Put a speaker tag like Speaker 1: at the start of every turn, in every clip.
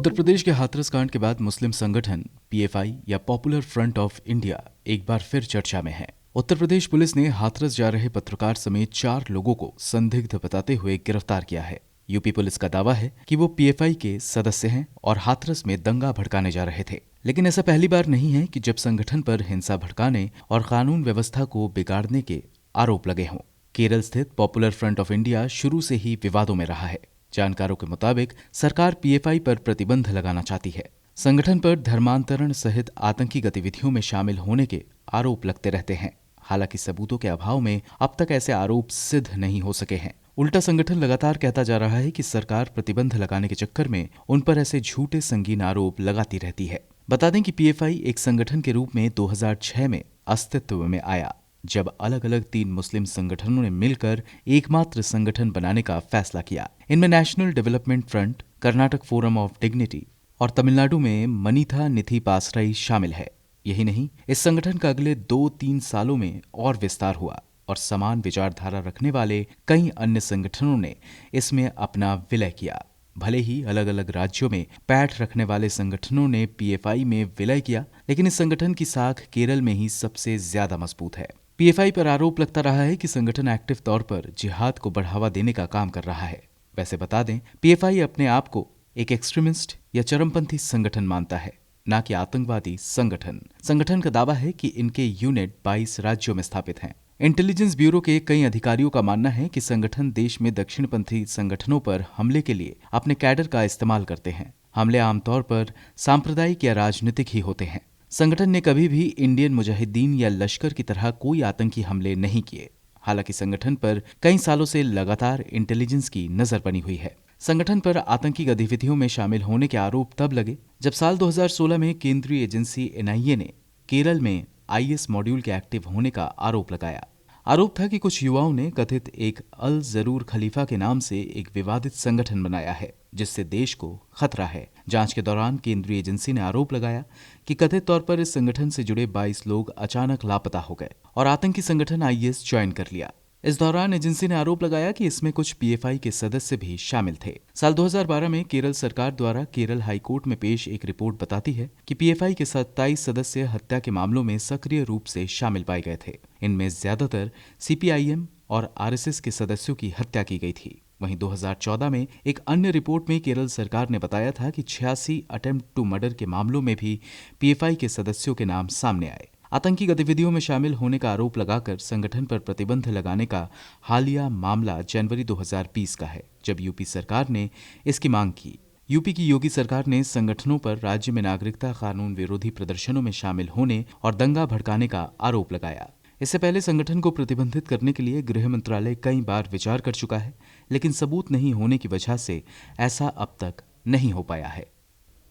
Speaker 1: उत्तर प्रदेश के हाथरस कांड के बाद मुस्लिम संगठन पीएफआई या पॉपुलर फ्रंट ऑफ इंडिया एक बार फिर चर्चा में है। उत्तर प्रदेश पुलिस ने हाथरस जा रहे पत्रकार समेत 4 लोगों को संदिग्ध बताते हुए गिरफ्तार किया है। यूपी पुलिस का दावा है कि वो पीएफआई के सदस्य हैं और हाथरस में दंगा भड़काने जा रहे थे। लेकिन ऐसा पहली बार नहीं है कि जब संगठन पर हिंसा भड़काने और कानून व्यवस्था को बिगाड़ने के आरोप लगे हों। केरल स्थित पॉपुलर फ्रंट ऑफ इंडिया शुरू से ही विवादों में रहा है। जानकारों के मुताबिक सरकार पीएफआई पर प्रतिबंध लगाना चाहती है। संगठन पर धर्मांतरण सहित आतंकी गतिविधियों में शामिल होने के आरोप लगते रहते हैं। हालांकि सबूतों के अभाव में अब तक ऐसे आरोप सिद्ध नहीं हो सके हैं। उल्टा संगठन लगातार कहता जा रहा है कि सरकार प्रतिबंध लगाने के चक्कर में उन पर ऐसे झूठे संगीन आरोप लगाती रहती है। बता दें कि पीएफआई एक संगठन के रूप में 2006 में अस्तित्व में आया, जब अलग अलग 3 मुस्लिम संगठनों ने मिलकर एकमात्र संगठन बनाने का फैसला किया। इनमें national development front, Karnataka forum of dignity और तमिलनाडु में मनीथा निथि पासराई शामिल है। यही नहीं, इस संगठन का अगले 2-3 सालों में और विस्तार हुआ और समान विचारधारा रखने वाले कई अन्य संगठनों ने इसमें अपना विलय किया। भले ही अलग अलग राज्यों में पैठ रखने वाले संगठनों ने पीएफआई में विलय किया, लेकिन इस संगठन की साख केरल में ही सबसे ज्यादा मजबूत है। पीएफआई पर आरोप लगता रहा है कि संगठन एक्टिव तौर पर जिहाद को बढ़ावा देने का काम कर रहा है। वैसे बता दें, पीएफआई अपने आप को एक एक्सट्रीमिस्ट या चरमपंथी संगठन मानता है, न कि आतंकवादी संगठन। संगठन का दावा है कि इनके यूनिट 22 राज्यों में स्थापित हैं। इंटेलिजेंस ब्यूरो के कई अधिकारियों का मानना है कि संगठन देश में दक्षिणपंथी संगठनों पर हमले के लिए अपने कैडर का इस्तेमाल करते हैं। हमले आमतौर पर सांप्रदायिक या राजनीतिक ही होते हैं। संगठन ने कभी भी इंडियन मुजाहिदीन या लश्कर की तरह कोई आतंकी हमले नहीं किए। हालांकि संगठन पर कई सालों से लगातार इंटेलिजेंस की नजर बनी हुई है। संगठन पर आतंकी गतिविधियों में शामिल होने के आरोप तब लगे जब साल 2016 में केंद्रीय एजेंसी एनआईए ने केरल में आईएस मॉड्यूल के एक्टिव होने का आरोप लगाया। आरोप था कि कुछ युवाओं ने कथित एक अल जरूर खलीफा के नाम से एक विवादित संगठन बनाया है, जिससे देश को खतरा है। जांच के दौरान केंद्रीय एजेंसी ने आरोप लगाया कि कथित तौर पर इस संगठन से जुड़े 22 लोग अचानक लापता हो गए और आतंकी संगठन आईएस ज्वाइन कर लिया। इस दौरान एजेंसी ने आरोप लगाया कि इसमें कुछ पीएफआई के सदस्य भी शामिल थे। साल 2012 में केरल सरकार द्वारा केरल हाईकोर्ट में पेश एक रिपोर्ट बताती है कि पीएफआई के 27 सदस्य हत्या के मामलों में सक्रिय रूप से शामिल पाए गए थे। इनमें ज्यादातर सीपीआईएम और आरएसएस के सदस्यों की हत्या की गई थी। वहीं 2014 में एक अन्य रिपोर्ट में केरल सरकार ने बताया था कि 86 अटेम्प्ट टू मर्डर के मामलों में भी पीएफआई के सदस्यों के नाम सामने आए। आतंकी गतिविधियों में शामिल होने का आरोप लगाकर संगठन पर प्रतिबंध लगाने का हालिया मामला जनवरी 2020 का है, जब यूपी सरकार ने इसकी मांग की। यूपी की योगी सरकार ने संगठनों पर राज्य में नागरिकता कानून विरोधी प्रदर्शनों में शामिल होने और दंगा भड़काने का आरोप लगाया। इससे पहले संगठन को प्रतिबंधित करने के लिए गृह मंत्रालय कई बार विचार कर चुका है, लेकिन सबूत नहीं होने की वजह से ऐसा अब तक नहीं हो पाया है।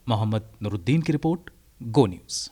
Speaker 1: मोहम्मद नूरुद्दीन की रिपोर्ट, गो न्यूज।